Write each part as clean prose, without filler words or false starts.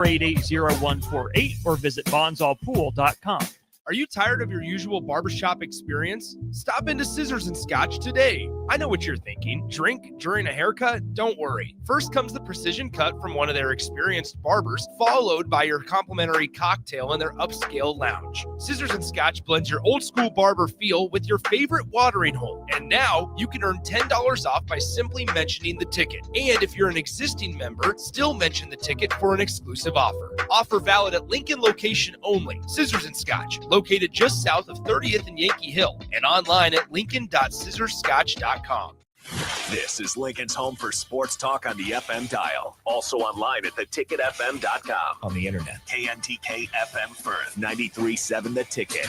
488-0148 or visit bonzalpool.com. Are you tired of your usual barbershop experience? Stop into Scissors and Scotch today. I know what you're thinking. Drink during a haircut? Don't worry. First comes the precision cut from one of their experienced barbers, followed by your complimentary cocktail in their upscale lounge. Scissors and Scotch blends your old school barber feel with your favorite watering hole. And now you can earn $10 off by simply mentioning the ticket. And if you're an existing member, still mention the ticket for an exclusive offer. Offer valid at Lincoln location only. Scissors and Scotch, located just south of 30th and Yankee Hill, and online at lincoln.scissorscotch.com. This is Lincoln's home for sports talk on the FM dial. Also online at theticketfm.com. On the internet. KNTK FM Firth, 93.7 The Ticket.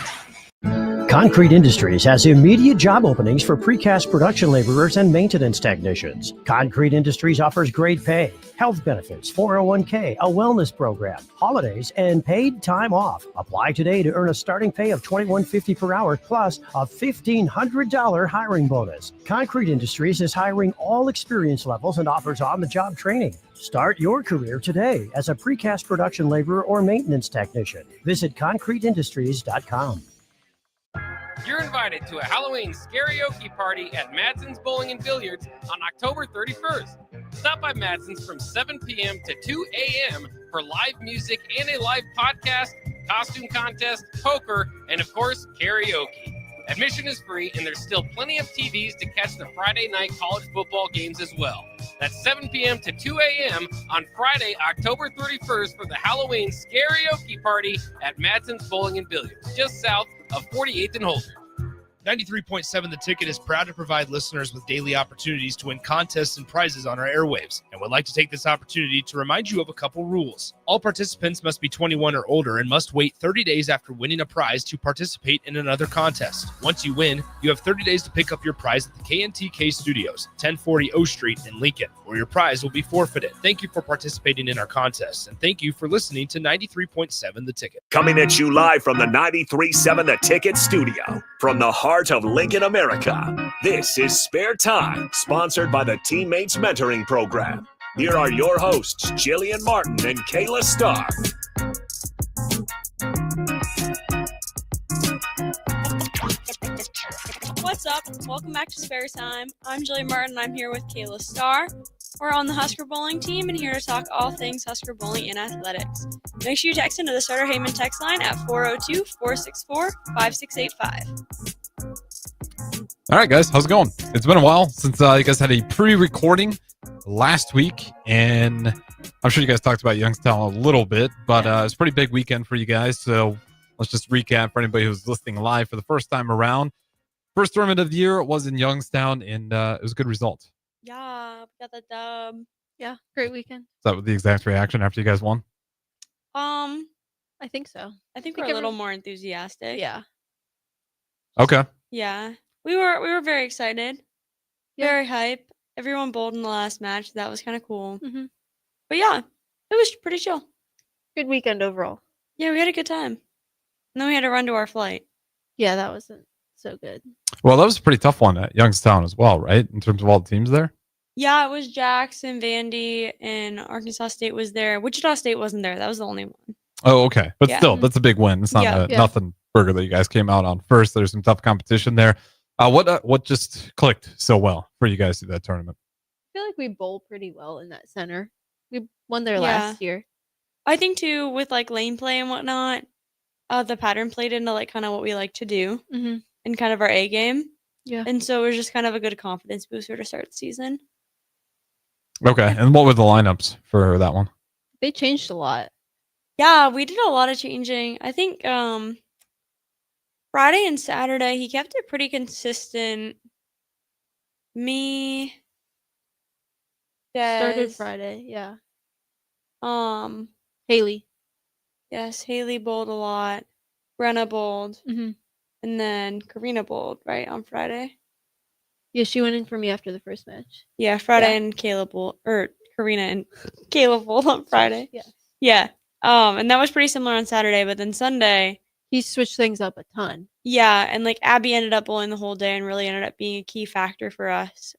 Concrete Industries has immediate job openings for precast production laborers and maintenance technicians. Concrete Industries offers great pay, health benefits, 401k, a wellness program, holidays, and paid time off. Apply today to earn a starting pay of $21.50 per hour plus a $1,500 hiring bonus. Concrete Industries is hiring all experience levels and offers on-the-job training. Start your career today as a precast production laborer or maintenance technician. Visit concreteindustries.com. You're invited to a Halloween karaoke party at Madsen's Bowling and Billiards on October 31st. Stop by Madsen's from 7 p.m. to 2 a.m. for live music and a live podcast, costume contest, poker, and of course, karaoke. Admission is free, and there's still plenty of TVs to catch the Friday night college football games as well. That's 7 p.m. to 2 a.m. on Friday, October 31st for the Halloween karaoke party at Madsen's Bowling and Billiards, just south of 48th and Holder. 93.7 The Ticket is proud to provide listeners with daily opportunities to win contests and prizes on our airwaves, and would like to take this opportunity to remind you of a couple rules. All participants must be 21 or older and must wait 30 days after winning a prize to participate in another contest. Once you win, you have 30 days to pick up your prize at the KNTK Studios, 1040 O Street in Lincoln, or your prize will be forfeited. Thank you for participating in our contests, and thank you for listening to 93.7 The Ticket. Coming at you live from the 93.7 The Ticket studio, from the heart of Lincoln, America. This is Spare Time, sponsored by the Teammates Mentoring Program. Here are your hosts, Jillian Martin and Kayla Starr. What's up? Welcome back to Spare Time. I'm Jillian Martin, and I'm here with Kayla Starr. We're on the Husker Bowling team and here to talk all things Husker Bowling and athletics. Make sure you text into the Starter Heyman text line at 402-464-5685. All right, guys, how's it going? It's been a while since you guys had a pre-recording last week, and I'm sure you guys talked about Youngstown a little bit, but it's a pretty big weekend for you guys, so let's just recap for anybody who's listening live for the first time around. First tournament of the year was in Youngstown, and it was a good result. Yeah, we got the dub. Yeah, great weekend. Is that the exact reaction after you guys won? I think so. I think we're a little more enthusiastic. Yeah. Okay. Yeah. We were very excited. Yeah. Very hype. Everyone bowled in the last match. That was kind of cool. Mm-hmm. But yeah, it was pretty chill. Good weekend overall. Yeah, we had a good time. And then we had to run to our flight. Yeah, that wasn't so good. Well, that was a pretty tough one at Youngstown as well, right? In terms of all the teams there? Yeah, it was Jackson, Vandy, and Arkansas State was there. Wichita State wasn't there. That was the only one. Oh, okay. But Yeah. still, that's a big win. It's not nothing burger that you guys came out on first. There's some tough competition there. What just clicked so well for you guys through that tournament? I feel like we bowled pretty well in that center. We won there last year. I think too, with like lane play and whatnot, the pattern played into like kind of what we like to do in kind of our A game. Yeah. And so it was just kind of a good confidence booster to start the season. Okay. And what were the lineups for that one? They changed a lot. Yeah, we did a lot of changing. I think Friday and Saturday, he kept it pretty consistent. Me, Started Des, Friday, yeah. Haley. Yes, Haley bowled a lot. Brenna bowled. Mm-hmm. And then Karina bowled, right, on Friday? Yeah, she went in for me after the first match. Yeah, Friday and Kayla bowled, or Karina and Kayla bowled on Friday. Yeah. Yeah. And that was pretty similar on Saturday, but then Sunday, he switched things up a ton. Yeah, and like Abby ended up bowling the whole day and really ended up being a key factor for us.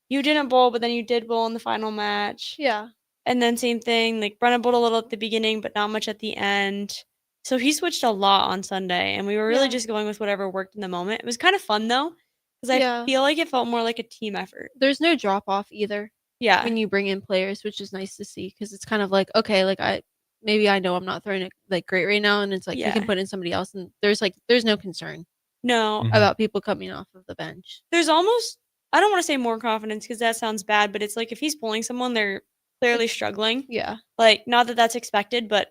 You didn't bowl, but then you did bowl in the final match. Yeah. And then same thing, like Brenna bowled a little at the beginning, but not much at the end. So he switched a lot on Sunday, and we were really just going with whatever worked in the moment. It was kind of fun though, because I feel like it felt more like a team effort. There's no drop off either. Yeah. When you bring in players, which is nice to see, because it's kind of like, okay, like maybe I know I'm not throwing it like great right now, and it's like we can put in somebody else, and there's no concern. No. About people coming off of the bench. There's almost, I don't want to say more confidence because that sounds bad, but it's like if he's pulling someone, they're clearly struggling. Yeah. Like, not that that's expected, but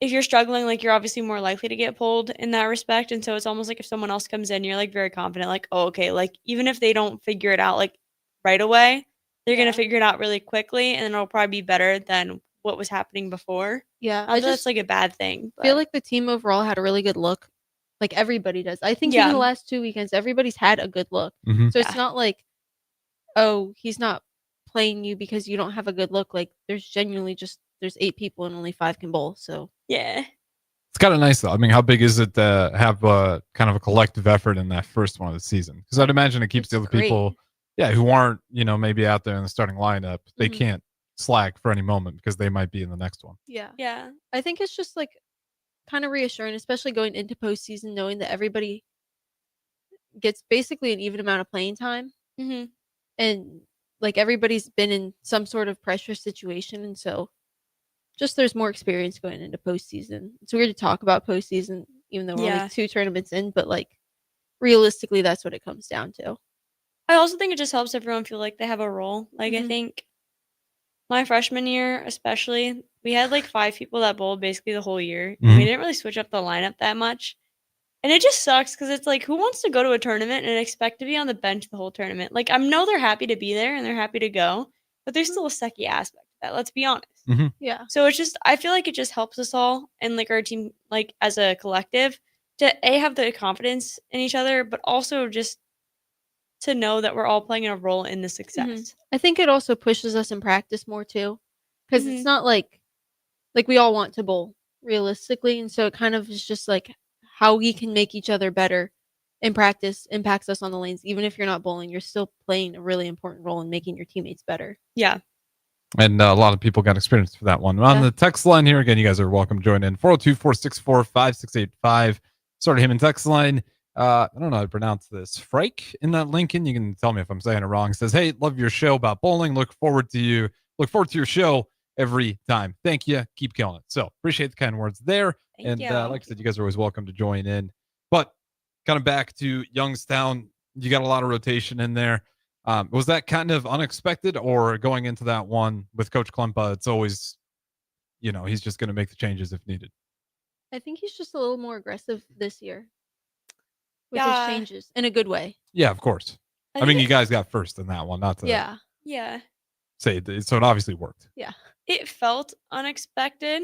if you're struggling, like, you're obviously more likely to get pulled in that respect. And so it's almost like if someone else comes in, you're like very confident, like, oh, okay, like, even if they don't figure it out like right away, they're going to figure it out really quickly, and it'll probably be better than what was happening before. Yeah. I just like a bad thing. I feel like the team overall had a really good look. Like everybody does. I think even the last 2 weekends, everybody's had a good look. So it's not like, oh, he's not playing you because you don't have a good look. Like there's genuinely there's 8 people and only 5 can bowl. So yeah. It's kind of nice though. I mean, how big is it to have kind of a collective effort in that first one of the season? Because I'd imagine it keeps the other people, who aren't, maybe out there in the starting lineup, they can't slack for any moment because they might be in the next one. Yeah. Yeah. I think it's just like kind of reassuring, especially going into postseason, knowing that everybody gets basically an even amount of playing time. And like everybody's been in some sort of pressure situation. And so just there's more experience going into postseason. It's weird to talk about postseason, even though we're only 2 tournaments in, but like realistically, that's what it comes down to. I also think it just helps everyone feel like they have a role. Like I think my freshman year, especially, we had like 5 people that bowled basically the whole year. And we didn't really switch up the lineup that much. And it just sucks because it's like, who wants to go to a tournament and expect to be on the bench the whole tournament? Like, I know they're happy to be there and they're happy to go, but there's still a sucky aspect to that. Let's be honest. Yeah. So it's just, I feel like it just helps us all and like our team, like as a collective, to have the confidence in each other, but also just to know that we're all playing a role in the success. I think it also pushes us in practice more too, because it's not like we all want to bowl realistically, and so it kind of is just like how we can make each other better in practice impacts us on the lanes. Even if you're not bowling, you're still playing a really important role in making your teammates better. Yeah. And a lot of people got experience for that one. On the text line here, again, you guys are welcome to join in. 402-464-5685. Start him in text line. I don't know how to pronounce this. Frike in that Lincoln. You can tell me if I'm saying it wrong. It says, hey, love your show about bowling. Look forward to your show every time. Thank you. Keep killing it. So appreciate the kind words there. Thank you. Like I said, you guys are always welcome to join in. But kind of back to Youngstown, you got a lot of rotation in there. Was that kind of unexpected, or going into that one with Coach Klempa, it's always, he's just going to make the changes if needed? I think he's just a little more aggressive this year with his changes in a good way. Yeah, of course. I mean, you guys got first in that one, not to say it, so it obviously worked. Yeah. It felt unexpected,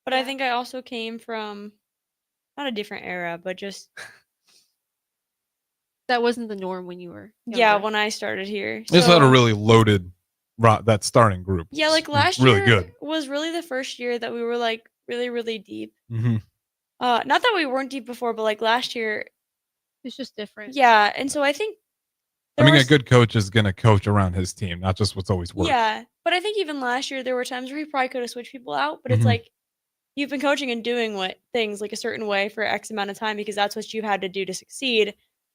but I think I also came from not a different era, but just that wasn't the norm when you were younger. Yeah, when I started here. This had a really loaded that starting group. Yeah, like last year was really the first year that we were like really, really deep. Not that we weren't deep before, but like last year it's just different. Yeah, and so I think a good coach is going to coach around his team, not just what's always worked. Yeah, but I think even last year there were times where he probably could have switched people out, but it's like you've been coaching and doing things like a certain way for X amount of time because that's what you had to do to succeed.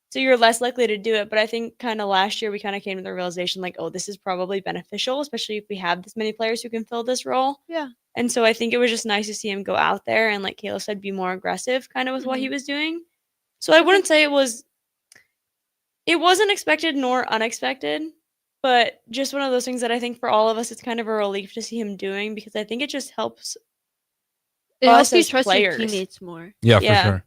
So you're less likely to do it. But I think kind of last year we kind of came to the realization like, oh, this is probably beneficial, especially if we have this many players who can fill this role. Yeah. And so I think it was just nice to see him go out there and, like Kayla said, be more aggressive kind of with what he was doing. So I wouldn't say it wasn't expected nor unexpected, but just one of those things that I think for all of us, it's kind of a relief to see him doing because I think it just helps. It helps you trust your teammates more. Yeah, for sure.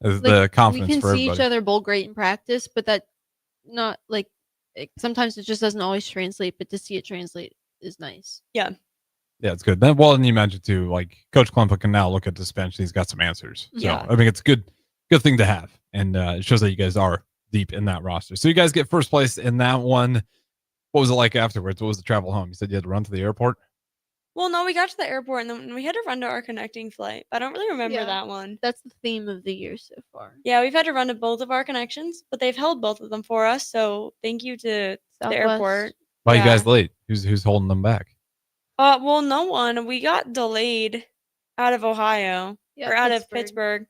The confidence we can for see everybody. each other bowl great in practice, but that not like sometimes it just doesn't always translate. But to see it translate is nice. Yeah. Yeah, it's good. Then, and you mentioned too, like Coach Klempa can now look at this bench. He's got some answers. So I mean, it's a good thing to have, and it shows that you guys are deep in that roster. So you guys get first place in that one. What was it like afterwards? What was the travel home? You said you had to run to the airport? Well, no, we got to the airport and then we had to run to our connecting flight. I don't really remember that one. That's the theme of the year so far. Yeah, we've had to run to both of our connections, but they've held both of them for us. So thank you to the airport. Why are you guys late? Who's holding them back? Well, no one. We got delayed out of Ohio Yeah, or out of Pittsburgh.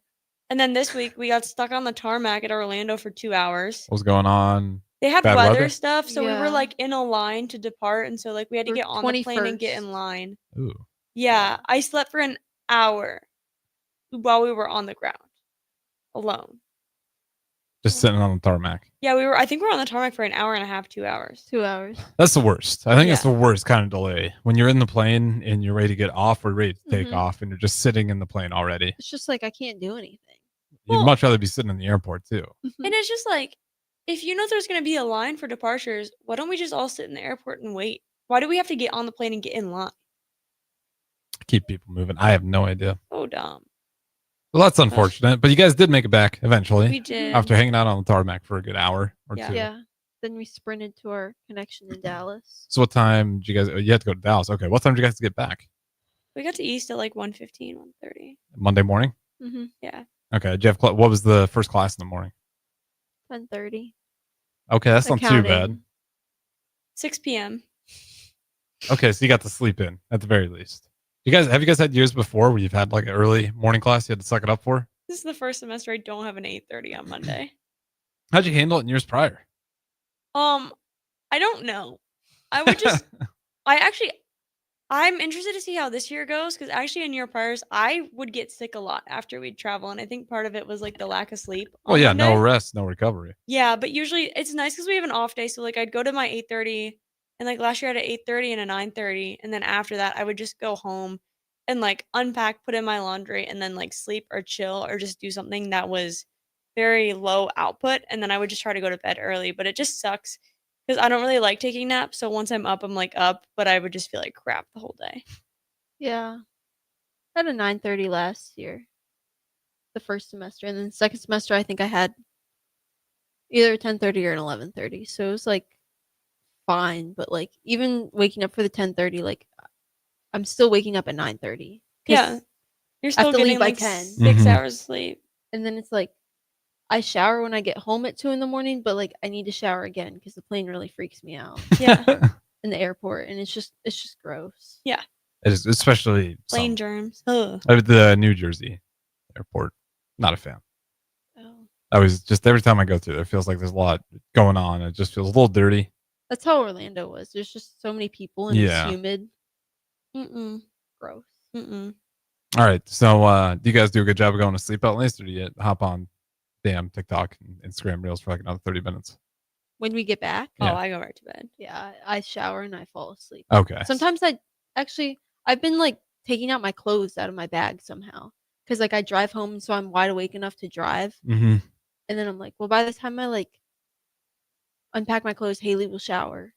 And then this week we got stuck on the tarmac at Orlando for 2 hours. What's going on? They had Bad weather weather? stuff, so we were Yeah. like in a line to depart, and so like we had to For get on the plane and get 21st. in line. Ooh. Yeah, I slept for an hour while we were on the ground alone. Just sitting on the tarmac. Yeah, I think we were on the tarmac for an hour and a half, 2 hours. 2 hours. That's the worst. I think it's Yeah. the worst kind of delay. When you're in the plane and you're ready to get off or ready to take Mhm. off and you're just sitting in the plane already. It's just like I can't do anything. You'd Well- much rather be sitting in the airport too. And it's just like, if you know there's going to be a line for departures, why don't we just all sit in the airport and wait? Why do we have to get on the plane and get in line? Keep people moving. I have no idea. So dumb. Well, that's unfortunate. But you guys did make it back eventually We did. after hanging out on the tarmac for a good hour or Yeah. two. Yeah. Then we sprinted to our connection in Dallas. So what time did you guys? You had to go to Dallas. Okay. What time did you guys get back? We got to East at like 1:15, 1:30. Monday morning. Mm-hmm. Yeah. Okay. Did you have what was the first class in the morning? 10:30. Okay, that's not too bad. Accounting. 6 p.m. Okay, so you got to sleep in at the very least. Have you guys had years before where you've had like an early morning class you had to suck it up for? This is the first semester I don't have an 8:30 on Monday. How'd you handle it in years prior? I don't know. I would just I'm interested to see how this year goes because actually in year priors I would get sick a lot after we'd travel, and I think part of it was like the lack of sleep. Well, on yeah, no Monday. rest, no recovery. Yeah, but usually it's nice because we have an off day. So like I'd go to my 8:30, and like last year I had an 8:30 and a 9:30, and then after that I would just go home and like unpack, put in my laundry, and then like sleep or chill or just do something that was very low output, and then I would just try to go to bed early. But it just sucks because I don't really like taking naps. So once I'm up, I'm like up, but I would just feel like crap the whole day. Yeah. I had a 9:30 last year. The first semester. And then the second semester I think I had either 10:30 or an 11:30. So it was like fine, but like even waking up for the 10:30, like I'm still waking up at 9:30. Yeah, you're I still have to getting leave by like 10. 6 Mhm. hours sleep. And then it's like I shower when I get home at 2 in the morning, but like I need to shower again because the plane really freaks me out Yeah, in the airport, and it's just gross. It is, especially plane germs. Ugh. the New Jersey airport. Not a fan. Oh. I was just every time I go through there, it feels like there's a lot going on. It just feels a little dirty. That's how Orlando was. There's just so many people and Yeah. it's humid, Mm-mm. gross. Mm-mm. All right, so do you guys do a good job of going to sleep at least, or do you hop on damn TikTok and Instagram Reels for like another 30 minutes? When we get back, Yeah. Oh, I go right to bed. yeah, I shower and I fall asleep. Okay. Sometimes I've been like taking out my clothes out of my bag somehow because like I drive home, so I'm wide awake enough to drive, Mm-hmm. and then I'm like, well, by the time I like unpack my clothes, Haley will shower,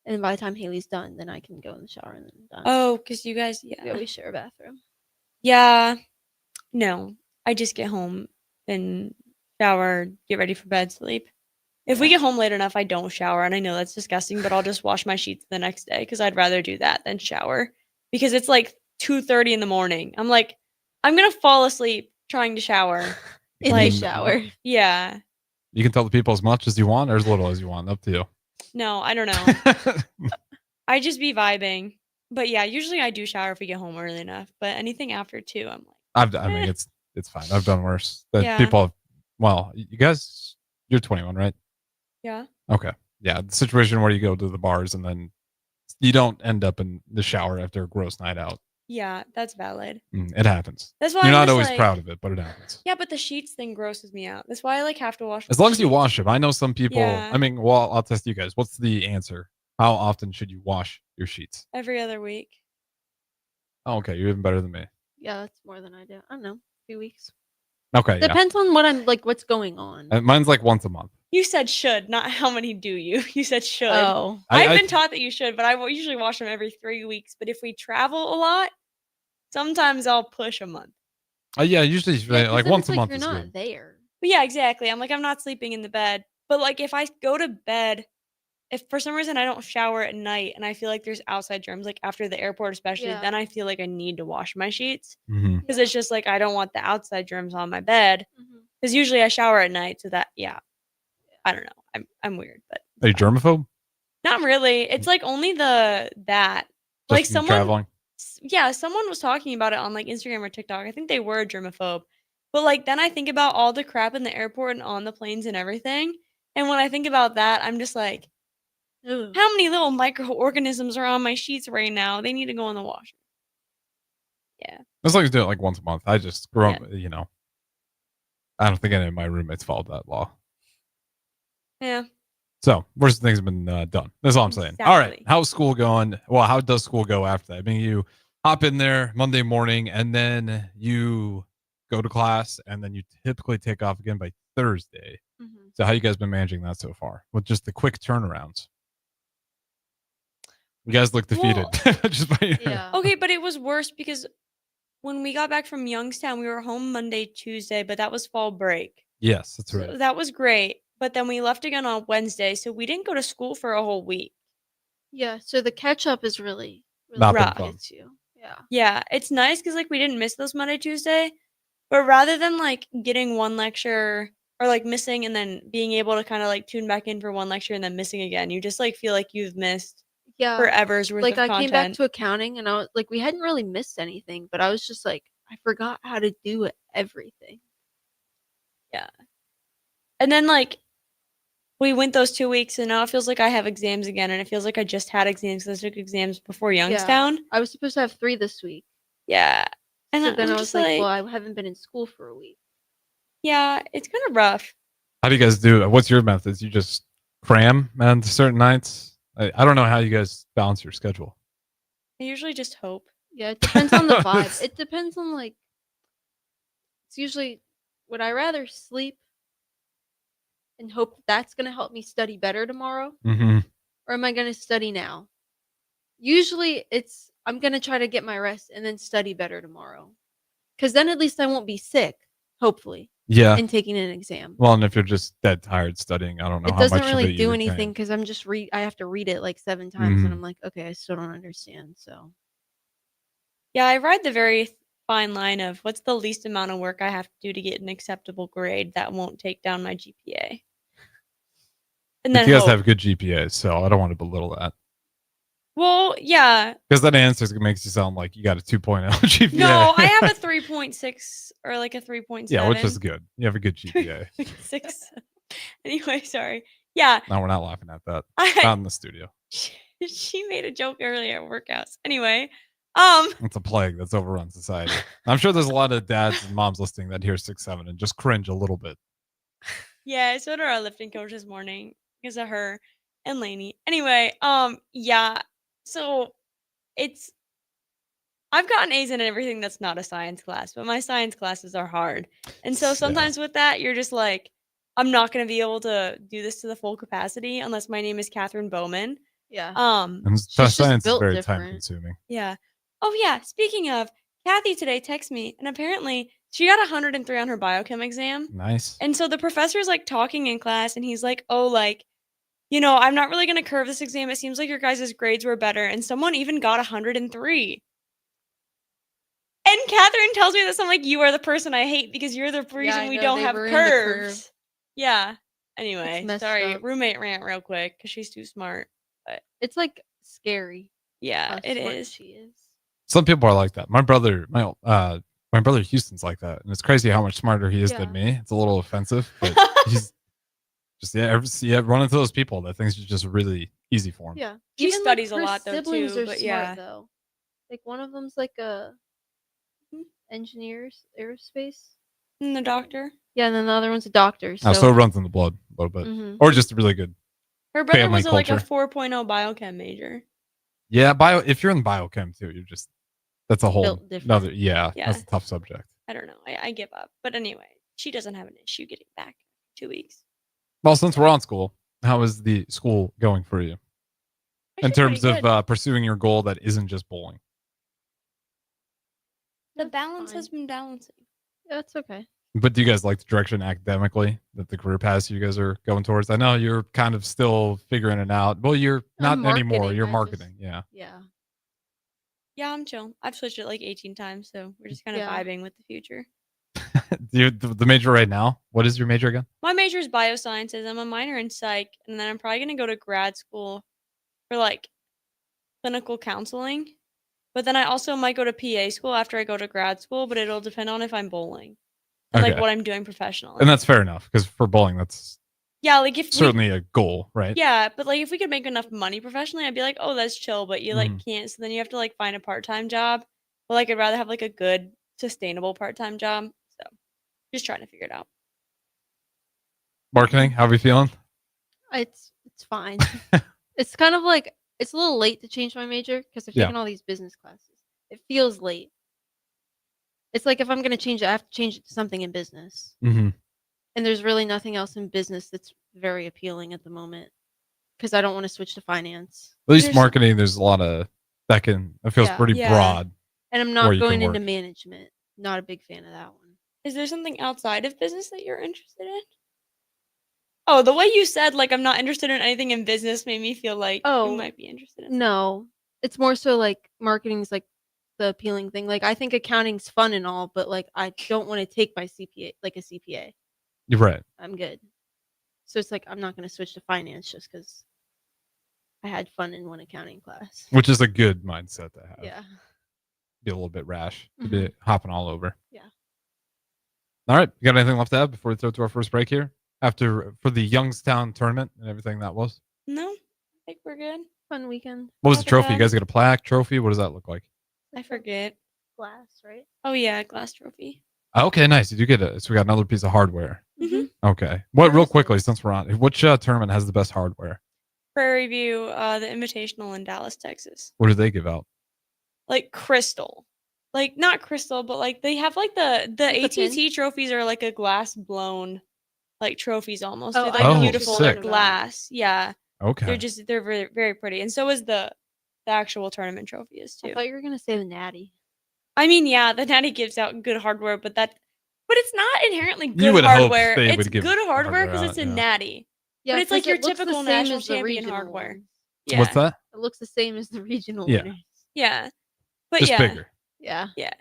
and by the time Haley's done, then I can go in the shower and then I'm done. Oh, because you guys, Yeah, yeah. we share a bathroom. Yeah. No, I just get home and shower, get ready for bed, sleep. If we get home late enough, I don't shower, and I know that's disgusting, but I'll just wash my sheets the next day because I'd rather do that than shower because it's like 2:30 in the morning. I'm like, I'm gonna fall asleep trying to shower. In Like- the shower. Yeah. You can tell the people as much as you want or as little as you want. Up to you. No, I don't know. I just be vibing. But yeah, usually I do shower if we get home early enough. But anything after 2, I'm like, I mean, it's fine. I've done worse. That Yeah. people. Well, you guys, you're 21, right? yeah. Okay. Yeah, the situation where you go to the bars and then you don't end up in the shower after a gross night out. Yeah, that's valid. It happens. That's why You're I'm not just always like- proud of it, but it happens. Yeah, but the sheets thing grosses me out. That's why I like have to wash. As my long as you sheets wash them. I know some people. Yeah. I mean, well, I'll test you guys. What's the answer? How often should you wash your sheets? every other week. Oh, okay, you're even better than me. Yeah, that's more than I do. I don't know, a few weeks. Okay, yeah. Depends on what I'm like, what's going on. Mine's like once a month. You said should, not how many do you. You said should. Oh, I've been taught that you should, but I will usually wash them every 3 weeks. But if we travel a lot, sometimes I'll push a month. Yeah, usually yeah, 'cause like then once it's a month You're is not good. there. But yeah, exactly. I'm like, I'm not sleeping in the bed. But like, if I go to bed, if for some reason I don't shower at night and I feel like there's outside germs, like after the airport, especially, Yeah. then I feel like I need to wash my sheets Mhm. because it's just like I don't want the outside germs on my bed. Mhm. Because usually I shower at night, so that I don't know. I'm weird, but Are you germaphobe? not really. It's like only that Like from traveling. someone was talking about it on like Instagram or TikTok. I think they were a germaphobe. But like then I think about all the crap in the airport and on the planes and everything. And when I think about that, I'm just like, Ugh. how many little microorganisms are on my sheets right now? They need to go in the washer. Yeah. As long as you do it like once a month. I just grew up, Yeah. I don't think any of my roommates followed that law. Yeah. So worst things have been done. That's all I'm saying. All right. Exactly. How's school going? Well, how does school go after that? I mean, you hop in there Monday morning and then you go to class and then you typically take off again by Thursday. Mhm. So how you guys been managing that so far with just the quick turnarounds? You guys look defeated. Just by Yeah. Okay, but it was worse because when we got back from Youngstown, we were home Monday, Tuesday, but that was fall break. Yes, that's So right. that was great. But then we left again on Wednesday, so we didn't go to school for a whole week. Yeah. So the catch up is really Not been rough. fun. hits you. Yeah. Yeah, it's nice because like we didn't miss those Monday, Tuesday, but rather than like getting one lecture or like missing and then being able to kind of like tune back in for one lecture and then missing again, you just like feel like you've missed Yeah. forever's worth Like of I content. came back to accounting and I was like, we hadn't really missed anything, but I was just like, I forgot how to do everything. Yeah. And then like we went those 2 weeks and now it feels like I have exams again and it feels like I just had exams because I took exams before Youngstown. I was supposed to have 3 this week. Yeah. And So then then I'm I was just like, well, I haven't been in school for a week. yeah, it's kind of rough. How do you guys do it? What's your methods? You just cram on certain nights? I don't know how you guys balance your schedule. I usually just hope. Yeah, it depends on the vibe. It depends on like it's usually would I rather sleep and hope that's going to help me study better tomorrow? Mm-hmm. Or am I going to study now? Usually it's I'm going to try to get my rest and then study better tomorrow. Cuz then at least I won't be sick, hopefully. Yeah. In taking an exam. Well, and if you're just dead tired studying, I don't know it how doesn't much really of it you do retain. anything cuz I'm just I have to read it like 7 times Mhm. and I'm like, okay, I still don't understand. So Yeah, I ride the very fine line of what's the least amount of work I have to do to get an acceptable grade that won't take down my GPA. And But then you guys hope. have good GPAs, so I don't want to belittle that. Well, yeah. Because that answer makes you sound like you got a 2.0 GPA. No, I have a 3.6 or like a 3.7. Yeah, which is good. You have a good GPA. 6. Anyway, sorry. Yeah. No, we're not laughing at that. I- Not in the studio. She made a joke earlier at workouts. Anyway, It's a plague that's overrun society. I'm sure there's a lot of dads and moms listening that hear 6'7" and just cringe a little bit. yeah, I saw our lifting coach this morning because of her and Lainey. Anyway, yeah. So I've gotten A's in everything that's not a science class, but my science classes are hard. And so sometimes with that, you're just like, I'm not going to be able to do this to the full capacity unless my name is Catherine Bowman. yeah. And She's just science is built very different. time consuming. Yeah. Oh yeah, speaking of, Kathy today texted me and apparently she got 103 on her biochem exam. Nice. And so the professor's like talking in class and he's like, "Oh, like, you know, I'm not really going to curve this exam. It seems like your guys' grades were better." And someone even got 103. And Catherine tells me this. I'm like, "You are the person I hate because you're the reason I we know, don't they have ruined the curve. curves." Yeah. Anyway, messed sorry. up. Roommate rant real quick because she's too smart. It's like scary. Yeah, how it smart is. She is. Some people are like that. My brother Houston's like that, and it's crazy how much smarter he is Yeah. than me. It's a little offensive, but he's just run into those people that things are just really easy for him. Yeah. He Even, studies a her lot, though, siblings too, are but smart, yeah. though. Like one of them's like a engineers, aerospace. And the doctor. Yeah, and then the other one's a doctor. So, So it runs in the blood a little bit, Mhm. or just really good. Her brother Family was like a culture. 4.0 biochem major. Yeah, if you're in biochem too, that's a whole Built different. another. Yeah. That's a tough subject. I don't know. I give up. But anyway, she doesn't have an issue getting back 2 weeks. Well, since we're on school, how is the school going for you in Actually, terms pretty of good. pursuing your goal that isn't just bowling? The That's balance fine. has been balancing. Yeah, it's okay. But do you guys like the direction academically that the career paths you guys are going towards? I know you're kind of still figuring it out. Well, you're not anymore. marketing, You're I marketing. Yeah. Yeah. Yeah, I'm chill. I've switched it like 18 times, so we're just kind of Yeah. vibing with the future. The major right now, what is your major again? My major is biosciences. I'm a minor in psych, and then I'm probably going to go to grad school for like clinical counseling. But then I also might go to PA school after I go to grad school, but it'll depend on if I'm bowling and like Okay. what I'm doing professionally. And that's fair enough because for bowling, that's yeah, like if certainly a goal, right? yeah, but like if we could make enough money professionally, I'd be like, oh, that's chill. But you like can't, so then you have to like find a part-time job. But like I'd rather have like a good, sustainable part-time job. So just trying to figure it out. Marketing, how are we feeling? It's fine. It's kind of like it's a little late to change my major because I've taken all these business classes. It feels late. It's like if I'm going to change it, I have to change it to something in business. Mm-hmm. And there's really nothing else in business that's very appealing at the moment because I don't want to switch to finance. At least marketing, there's a lot of that it feels pretty broad. And I'm not going into management. Not a big fan of that one. Is there something outside of business that you're interested in? Oh, the way you said, like, I'm not interested in anything in business made me feel like you might be interested in. No, it's more so like marketing's like the appealing thing. Like, I think accounting's fun and all, but like, I don't want to take my CPA, like a CPA. You're right. I'm good. So it's like, I'm not going to switch to finance just because I had fun in one accounting class. Which is a good mindset to have. Yeah. Be a little bit rash. To be hopping all over. Yeah. All right. You got anything left to add before we throw to our first break here? For the Youngstown tournament and everything that was? No, I think we're good. Fun weekend. What was the trophy? You guys get a plaque, trophy? What does that look like? I forget. Glass, right? Oh, yeah, glass trophy. Okay, nice. You do get it. So we got another piece of hardware. Mm-hmm. Okay. Real quickly, since we're on, which tournament has the best hardware? Prairie View, the Invitational in Dallas, Texas. What do they give out? Like crystal. Like, not crystal, but like they have like the ATT trophies are like a glass blown like trophies almost. They're like beautiful glass. Yeah. Okay. They're very, very pretty. And so is the actual tournament trophy is too. I thought you were gonna say the Natty. I mean, yeah, the Natty gives out good hardware, but it's not inherently good hardware. It's good hardware because it's a Natty. Yeah, but it's like your typical national champion hardware. Yeah. What's that? It looks the same as the regional winners. Yeah. But just bigger. Yeah. Yeah.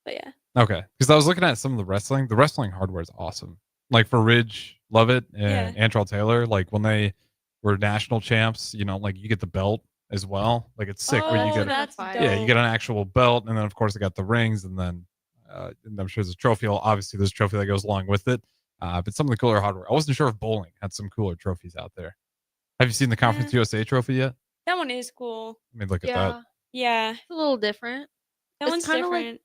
But yeah. Okay. Because I was looking at some of the wrestling. The wrestling hardware is awesome. Like for Ridge, love it. And Antrell Taylor, like when they were national champs, like you get the belt as well. Like it's sick where you get you get an actual belt, and then of course they got the rings, and then and I'm sure there's a trophy. Obviously, there's a trophy that goes along with it. But some of the cooler hardware. I wasn't sure if bowling had some cooler trophies out there. Have you seen the Conference USA trophy yet? That one is cool. I mean, look at that. Yeah. It's a little different. That one's kind of different. like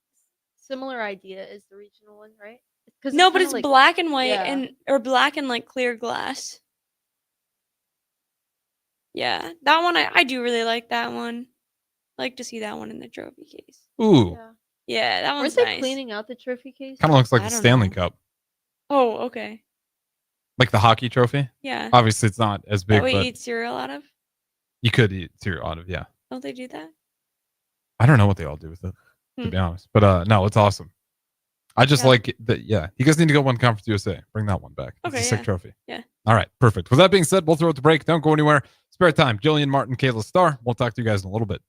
similar idea as the regional one, right? No, but it's like, black and white or black and like clear glass. Yeah, that one I do really like that one. I like to see that one in the trophy case. Ooh. Yeah, that one's nice. nice. They cleaning out the trophy case? Kind of looks like the Stanley Cup. Oh, okay. Like the hockey trophy? Yeah. Obviously, it's not as big. That we eat cereal out of? You could eat cereal out of, yeah. Don't they do that? I don't know what they all do with it, to be honest. But no, it's awesome. I just like that. Yeah, you guys need to go one Conference USA. Bring that one back. It's a sick trophy. Yeah. All right, perfect. With that being said, we'll throw it to break. Don't go anywhere. Spare time. Jillian, Martin, Kayla Starr. We'll talk to you guys in a little bit.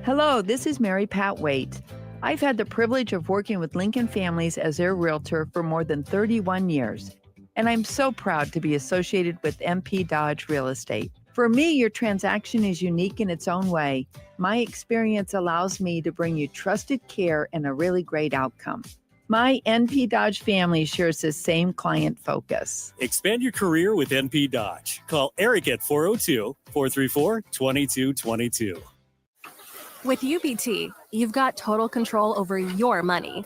Hello, this is Mary Pat Waite. I've had the privilege of working with Lincoln Families as their realtor for more than 31 years, and I'm so proud to be associated with MP Dodge Real Estate. For me, your transaction is unique in its own way. My experience allows me to bring you trusted care and a really great outcome. My NP Dodge family shares the same client focus. Expand your career with NP Dodge. Call Eric at 402-434-2222. With UBT, you've got total control over your money.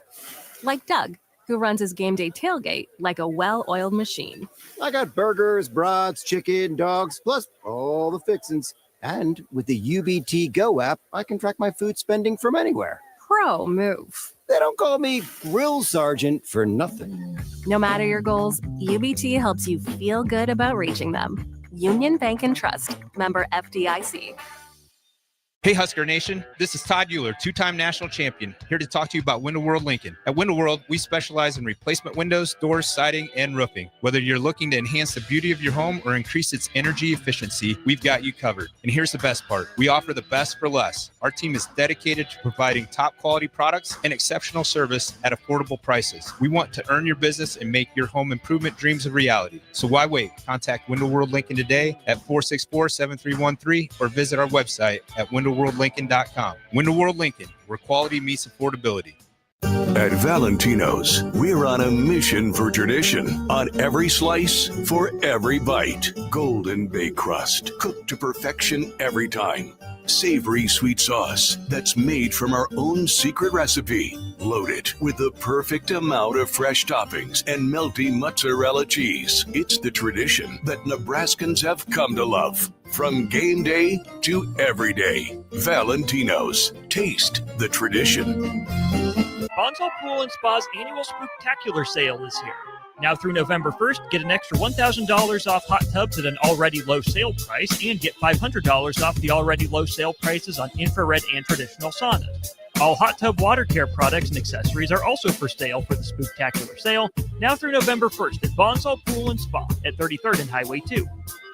Like Doug, who runs his game day tailgate like a well-oiled machine. I got burgers, brats, chicken, dogs, plus all the fixins. And with the UBT Go app, I can track my food spending from anywhere. Pro move. They don't call me Grill Sergeant for nothing. No matter your goals, UBT helps you feel good about reaching them. Union Bank and Trust. Member FDIC. Hey Husker Nation, this is Todd Euler, two-time national champion, here to talk to you about Window World Lincoln. At Window World, we specialize in replacement windows, doors, siding, and roofing. Whether you're looking to enhance the beauty of your home or increase its energy efficiency, we've got you covered. And here's the best part. We offer the best for less. Our team is dedicated to providing top quality products and exceptional service at affordable prices. We want to earn your business and make your home improvement dreams a reality. So why wait? Contact Window World Lincoln today at 464-7313 or visit our website at windowworldlincoln.com. Window World Lincoln, where quality meets affordability. At Valentino's, we're on a mission for tradition. On every slice, for every bite. Golden baked crust, cooked to perfection every time. Savory sweet sauce that's made from our own secret recipe. Loaded with the perfect amount of fresh toppings and melty mozzarella cheese. It's the tradition that Nebraskans have come to love. From game day to every day. Valentino's. Taste the tradition. Bonsall Pool and Spa's annual Spooktacular sale is here. Now through November 1st, get an extra $1,000 off hot tubs at an already low sale price and get $500 off the already low sale prices on infrared and traditional saunas. All hot tub water care products and accessories are also for sale for the Spooktacular sale, now through November 1st at Bonsall Pool and Spa at 33rd and Highway 2.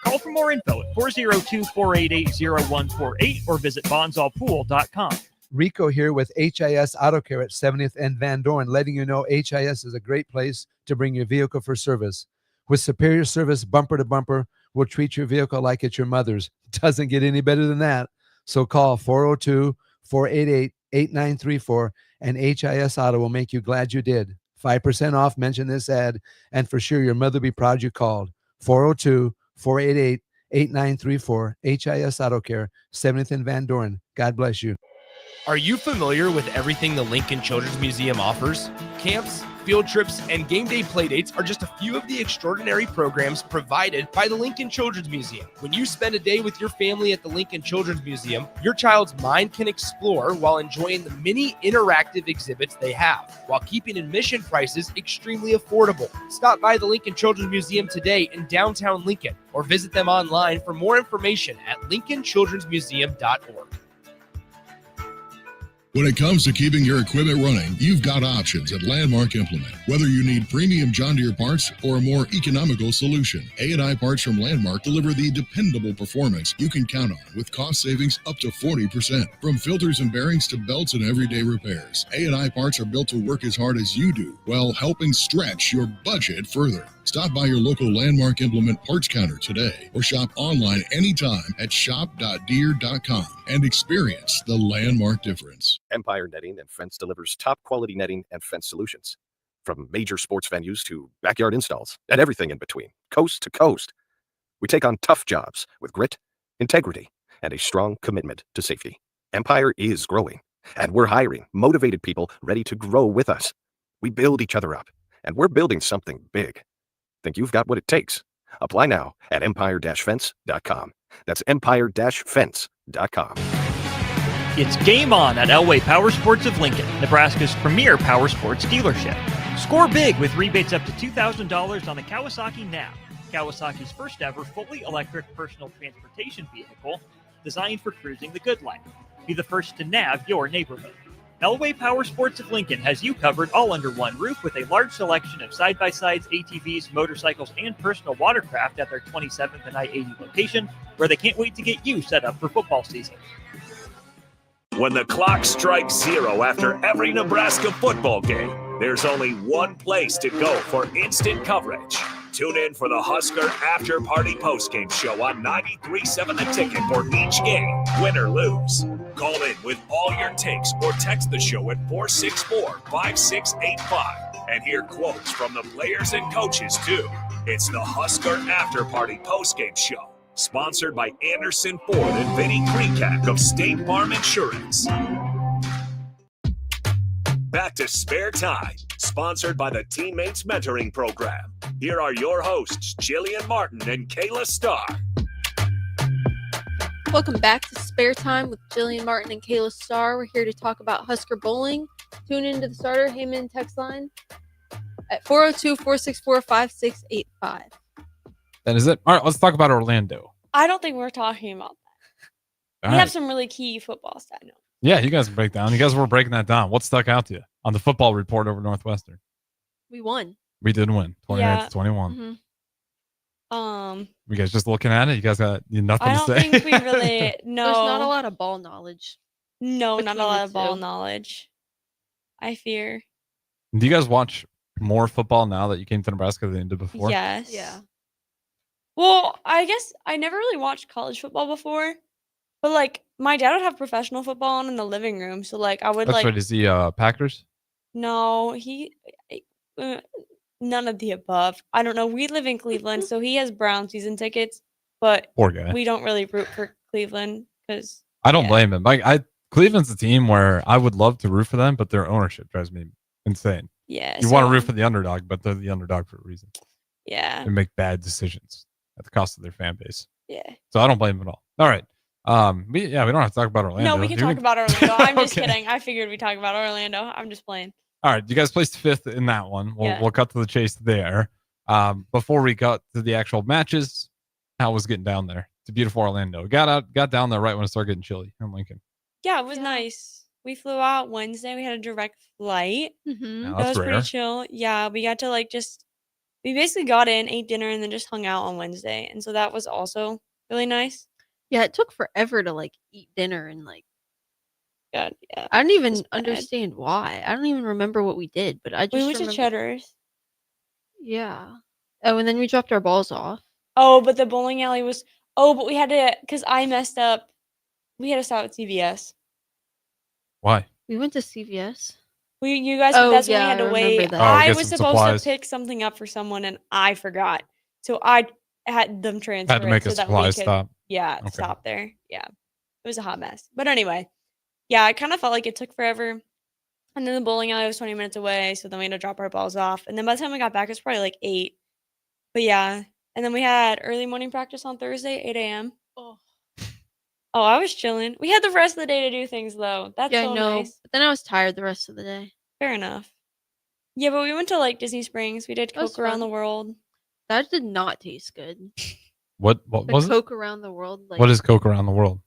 Call for more info at 402-488-0148 or visit bonsallpool.com. Rico here with HIS Auto Care at 70th and Van Dorn, letting you know HIS is a great place to bring your vehicle for service. With superior service, bumper to bumper, we'll treat your vehicle like it's your mother's. Doesn't get any better than that. So call 402-488-8934 and HIS Auto will make you glad you did. 5% off, mention this ad, and for sure your mother will be proud you called. 402-488-8934, HIS Auto Care, 70th and Van Dorn. God bless you. Are you familiar with everything the Lincoln Children's Museum offers? Camps, field trips, and game day playdates are just a few of the extraordinary programs provided by the Lincoln Children's Museum. When you spend a day with your family at the Lincoln Children's Museum, your child's mind can explore while enjoying the many interactive exhibits they have, while keeping admission prices extremely affordable. Stop by the Lincoln Children's Museum today in downtown Lincoln, or visit them online for more information at lincolnchildrensmuseum.org. When it comes to keeping your equipment running, you've got options at Landmark Implement. Whether you need premium John Deere parts or a more economical solution, A&I parts from Landmark deliver the dependable performance you can count on with cost savings up to 40%. From filters and bearings to belts and everyday repairs, A&I parts are built to work as hard as you do while helping stretch your budget further. Stop by your local Landmark Implement parts counter today or shop online anytime at shop.deere.com and experience the Landmark difference. Empire Netting and Fence delivers top quality netting and fence solutions. From major sports venues to backyard installs and everything in between, coast to coast. We take on tough jobs with grit, integrity, and a strong commitment to safety. Empire is growing, and we're hiring motivated people ready to grow with us. We build each other up, and we're building something big. Think you've got what it takes? Apply now at empire-fence.com. That's empire-fence.com. It's game on at Elway Power Sports of Lincoln, Nebraska's premier power sports dealership. Score big with rebates up to $2,000 on the Kawasaki Nav, Kawasaki's first ever fully electric personal transportation vehicle designed for cruising the good life. Be the first to nav your neighborhood. Elway Power Sports of Lincoln has you covered all under one roof with a large selection of side-by-sides, ATVs, motorcycles, and personal watercraft at their 27th and I-80 location, where they can't wait to get you set up for football season. When the clock strikes zero after every Nebraska football game, there's only one place to go for instant coverage. Tune in for the Husker After Party Postgame Show on 93.7 The Ticket for each game, win or lose. Call in with all your takes or text the show at 464-5685 and hear quotes from the players and coaches too. It's the Husker After Party Postgame Show, sponsored by Anderson Ford and Vinnie Kreekak of State Farm Insurance. Back to Spare Time, sponsored by the Teammates Mentoring Program. Here are your hosts, Jillian Martin and Kayla Starr. Welcome back to Spare Time with Jillian Martin and Kayla Starr. We're here to talk about Husker bowling. Tune into the Starter Heyman text line at 402-464-5685. That is it. All right, let's talk about Orlando. I don't think we're talking about that. All We right. have some really key football stats. No. Yeah, you guys break down. You guys were breaking that down. What stuck out to you on the football report over Northwestern? We won. We did win, 29 Yeah. to 21. You guys just looking at it? You guys got nothing I to don't say? think we really no. There's not a lot of ball knowledge. No, not a between lot the of ball two. knowledge. I fear. Do you guys watch more football now that you came to Nebraska than you did before? Yes. Yeah. Well, I guess I never really watched college football before, but like my dad would have professional football on in the living room, so like I would That's like right. Is he Packers? no, uh, none of the above. I don't know. We live in Cleveland, so he has Brown season tickets, but Poor guy. we don't really root for Cleveland because I don't blame him. Cleveland's a team where I would love to root for them, but their ownership drives me insane. yeah, You want to so, root for the underdog, but they're the underdog for a reason. yeah, They make bad decisions at the cost of their fan base. yeah. So I don't blame them at all. All right. We don't have to talk about Orlando. No, we can You talk about Orlando. I'm just Okay. kidding. I figured we'd talk about Orlando. I'm just playing. All right, you guys placed fifth in that one. Yeah. We'll cut to the chase there. Before we got to the actual matches, how was getting down there? It's a beautiful Orlando. Got down there right when it started getting chilly in Lincoln. Yeah, it was nice. We flew out Wednesday. We had a direct flight. Mm-hmm. Now, That that's was rare. pretty chill. Yeah, we got to we basically got in, ate dinner, and then just hung out on Wednesday. And so that was also really nice. Yeah, it took forever to like eat dinner and like God, yeah. I don't even It's bad. understand why. I don't even remember what we did, but I just We went to remember- Cheddar's. Yeah. Oh, and then we dropped our balls off. Oh, but the bowling alley was. Oh, but we had to, because I messed up. We had to stop at CVS. Why? We went to CVS. You guys, Oh, that's when yeah, we had I to remember wait. that. Oh, I get was some supposed supplies. to pick something up for someone, and I forgot. So I had them transfer Had to make it a so that we supply could, stop. yeah, Okay. stop there. Yeah, it was a hot mess. But anyway, yeah, I kind of felt like it took forever. And then the bowling alley was 20 minutes away, so then we had to drop our balls off. And then by the time we got back, it was probably like 8. But yeah, and then we had early morning practice on Thursday, 8 a.m. Oh, I was chilling. We had the rest of the day to do things though. That's Yeah, so I know. nice. But then I was tired the rest of the day. Fair enough. Yeah, but we went to like Disney Springs. We did That was Coke around fun. the world. That did not taste good. What The was it? Coke around the world. Like, What is Coke around the world?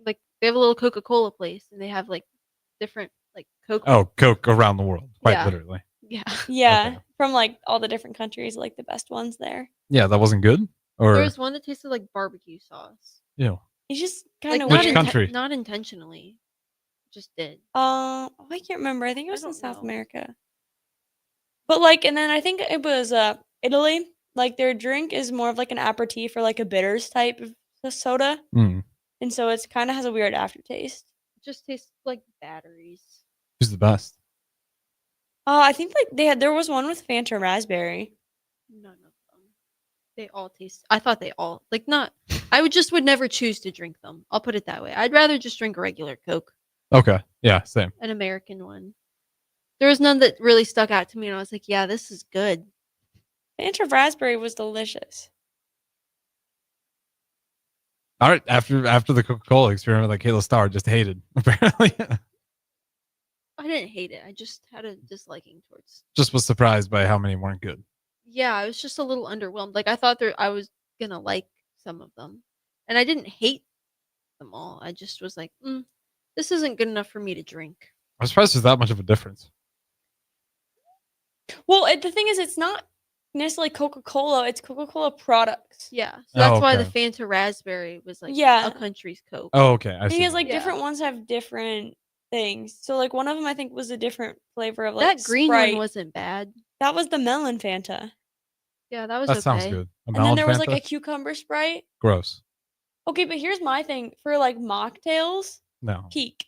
like they have a little Coca-Cola place and they have like different like Coke. Oh, Coke around the world, quite Yeah. literally. Yeah. Yeah, from like all the different countries, like the best ones there. Yeah, that wasn't good. Or There was one that tasted like barbecue sauce. ew. It's just Like kind of Which weird. country? Not intentionally. Just did. Oh, I can't remember. I think it was in don't South know. America. But like, and then I think it was Italy. Like their drink is more of like an aperitif or like a bitters type of soda, Mm. and so it's kind of has a weird aftertaste. It just tastes like batteries. Who's the best? I think like there was one with Fanta raspberry. None of them. They all taste. I thought they all like not. I would never choose to drink them. I'll put it that way. I'd rather just drink a regular Coke, Okay. Yeah, same. an American one. There was none that really stuck out to me, and I was like, "Yeah, this is good." Fanta raspberry was delicious. All right. After the Coca-Cola experiment that Kayla Starr just hated, apparently. I didn't hate it. I just had a disliking towards. Just was surprised by how many weren't good. Yeah, I was just a little underwhelmed. Like I thought I was gonna like some of them, and I didn't hate them all. I just was like, this isn't good enough for me to drink. I'm surprised there's that much of a difference. Well, the thing is, it's not necessarily Coca-Cola. It's Coca-Cola products. Yeah, so that's why the okay. Fanta raspberry was like Yeah. a country's Coke. Oh, okay. I see. Because like Yeah. different ones have different things. So like one of them I think was a different flavor of like That green Sprite. one wasn't bad. That was the melon Fanta. Yeah, that was That okay. sounds good. A And then melon there was like Fanta? a cucumber Sprite. Gross. Okay, but here's my thing for like mocktails. No. Peak.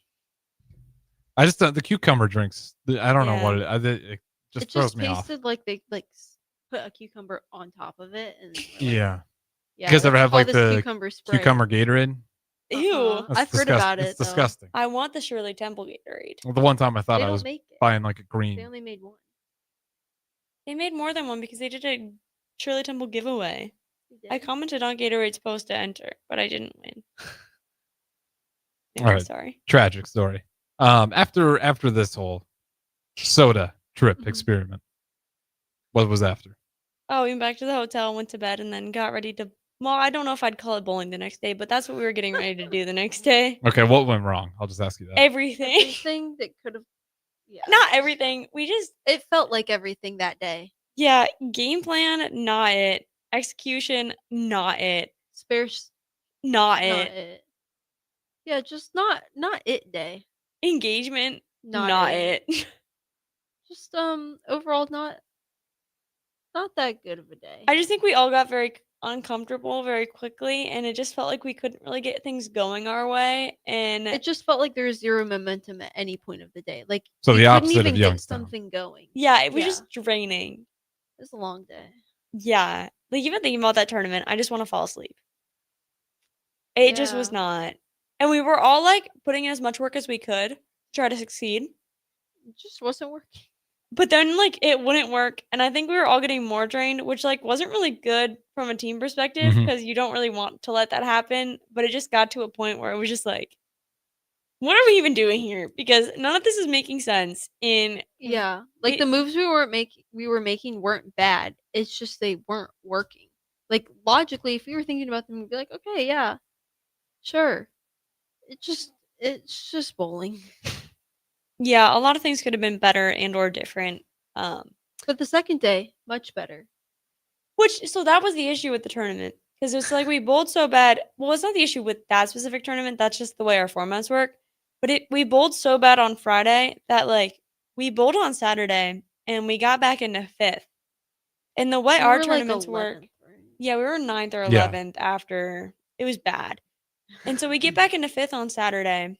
I just the cucumber drinks. I don't know Yeah. what it just It throws just me off. tasted like they put a cucumber on top of it, and Yeah. yeah. You guys ever let's have call like this the cucumber Sprite. cucumber Gatorade? Ew. That's I've heard about It's it. though. disgusting. I want the Shirley Temple Gatorade. Well, the one time I thought They I don't was make it. buying like a They green. only made one. They made more than one because they did a Shirley Temple giveaway. They I did? commented on Gatorade's post to enter, but I didn't win. All right. Sorry. Tragic story. After this whole soda trip Mhm. experiment, what was after? Oh, we went back to the hotel, went to bed, and then got ready to Well, I don't know if I'd call it bowling the next day, but that's what we were getting ready to do the next day. Okay, what went wrong? I'll just ask you that. Everything. Everything that could have. Yeah. Not everything. It felt like everything that day. Yeah, game plan, not it. Execution, not it. Spares, not not it. it. Yeah, just not it day. Engagement, Not it. Just overall not that good of a day. I just think we all got very uncomfortable very quickly, and it just felt like we couldn't really get things going our way. And It just felt like there was zero momentum at any point of the day. Like So you the couldn't opposite of even get Youngstown. something going. yeah, it was just draining. It was a long day. Yeah, like even thinking about that tournament, I just want to fall asleep. It just was Yeah. not. And we were all like putting in as much work as we could to try to succeed. It just wasn't working. But then like it wouldn't work, and I think we were all getting more drained, which like wasn't really good from a team perspective Mhm. because you don't really want to let that happen. But it just got to a point where it was just like, what are we even doing here? Because none of this is making sense. Yeah. Like the moves we were making weren't bad. It's just they weren't working. Like logically, if we were thinking about them, we'd be like, okay, yeah, sure. It's just bowling. Yeah, a lot of things could have been better and or different. But the second day, much better. So that was the issue with the tournament because it's like we bowled so bad. Well, it's not the issue with that specific tournament. That's just the way our formats work. But we bowled so bad on Friday that like we bowled on Saturday and we got back into 5th. And the way We our were, like, tournaments work, 11th, right? yeah, we were 9th or Yeah. 11th after it was bad. And so we get back into 5th on Saturday.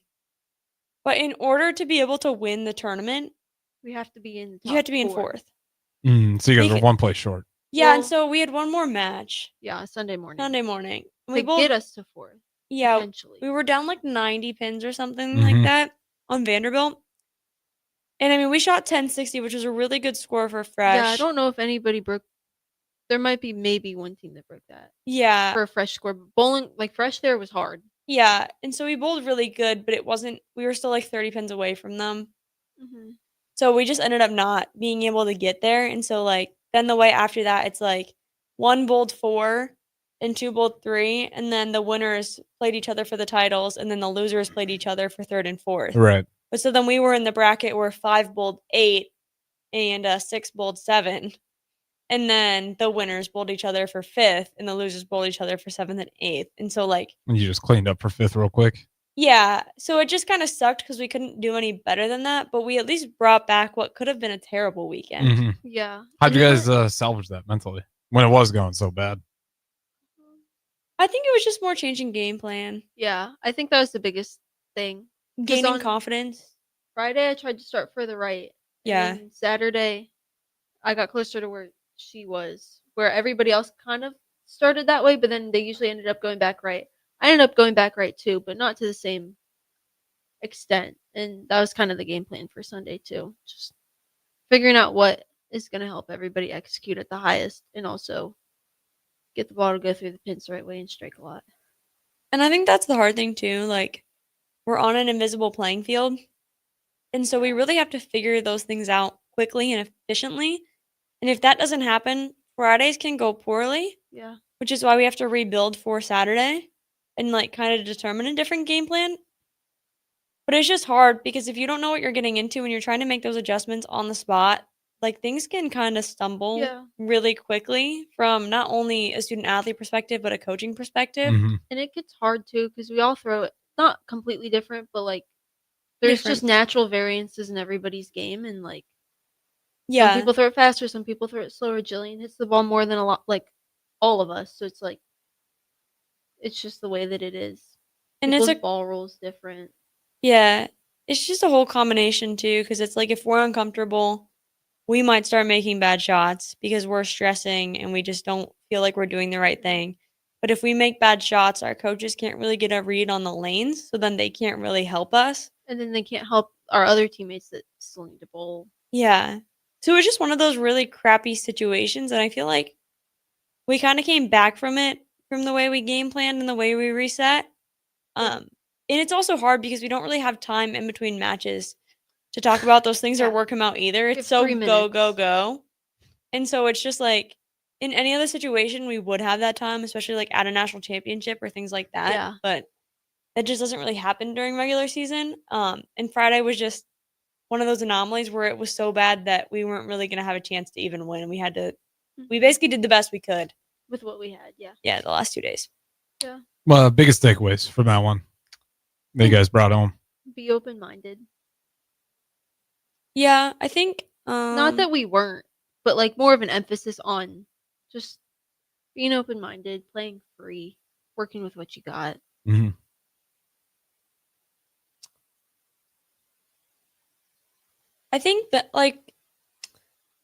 But in order to be able to win the tournament, We have to be in the you have top to be in 4. 4th. So you guys We are could- one place short. Yeah, and Well- so we had one more match Yeah, Sunday morning. Sunday morning. To get us to 4th. Yeah, Potentially. we were down like 90 pins or something Mhm. like that on Vanderbilt. And I mean, we shot 1060, which was a really good score for fresh. Yeah, I don't know if anybody broke. There might be maybe one team that broke that Yeah. for a fresh score. But bowling like fresh there was hard. Yeah, and so we bowled really good, but it wasn't. We were still like 30 pins away from them. Mm-hmm. So we just ended up not being able to get there. And so like then the way after that, it's like 1 bowled 4 and 2 bowled 3, and then the winners played each other for the titles, and then the losers played each other for 3rd and 4th. Right. But so then we were in the bracket where 5 bowled 8 and 6 bowled 7. And then the winners bowled each other for 5th, and the losers bowled each other for 7th and 8th. And so like And you just cleaned up for 5th real quick. yeah, so it just kind of sucked because we couldn't do any better than that, but we at least brought back what could have been a terrible weekend. Mhm. Yeah. How'd And you they guys salvage that mentally when it was going so bad? I think it was just more changing game plan, Yeah, I think that was the biggest thing. 'Cause gaining on confidence. Friday, I tried to start further right. Yeah. And then Saturday, I got closer to where she was, where everybody else kind of started that way, but then they usually ended up going back right. I ended up going back right too, but not to the same extent. And that was kind of the game plan for Sunday too. Just figuring out what is going to help everybody execute at the highest and also get the ball to go through the pins the right way and strike a lot. And I think that's the hard thing too. Like, we're on an invisible playing field. And so we really have to figure those things out quickly and efficiently. And if that doesn't happen, Fridays can go poorly. Yeah. Which is why we have to rebuild for Saturday and like kind of determine a different game plan. But it's just hard because if you don't know what you're getting into and you're trying to make those adjustments on the spot, like things can kind of stumble Yeah. really quickly from not only a student athlete perspective, but a coaching perspective. Mhm. And it gets hard too because we all throw it not completely different, but like there's Different. just natural variances in everybody's game, and like Yeah. some people throw it faster, some people throw it slower. Jillian hits the ball more than a lot, like all of us. So it's like it's just the way that it is. And it's People's a- ball rolls different. Yeah. It's just a whole combination too, because it's like if we're uncomfortable, we might start making bad shots because we're stressing and we just don't feel like we're doing the right thing. But if we make bad shots, our coaches can't really get a read on the lanes, so then they can't really help us. And then they can't help our other teammates that still need to bowl. Yeah. So it's just one of those really crappy situations, and I feel like we kind of came back from it from the way we game planned and the way we reset. And it's also hard because we don't really have time in between matches to talk about those things or work them out either. We It's have so 3 go, minutes. go, go. And so it's just like in any other situation, we would have that time, especially like at a national championship or things like that. Yeah. But that just doesn't really happen during regular season. And Friday was just one of those anomalies where it was so bad that we weren't really going to have a chance to even win. We basically did the best we could with what we had. Yeah. Yeah, the last 2 days. Yeah. Well, biggest takeaways from that one that you guys brought home. Be open-minded. Yeah, I think not that we weren't, but like more of an emphasis on just being open-minded, playing free, working with what you got. Mm-hmm. I think that like